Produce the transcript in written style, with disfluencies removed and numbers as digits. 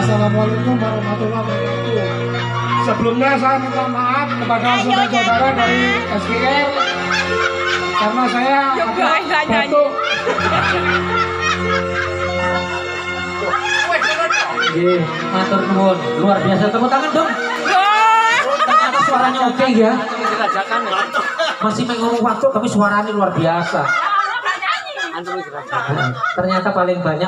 Assalamualaikum warahmatullahi wabarakatuh. Sebelumnya saya minta maaf kepada saudara-saudara dari SGR karena saya agak batuk. Matur nuwun, luar biasa, tepuk tangan dong. Ternyata suaranya oke ya. Masih mengurung waktu tapi suaranya luar biasa. Ternyata paling banyak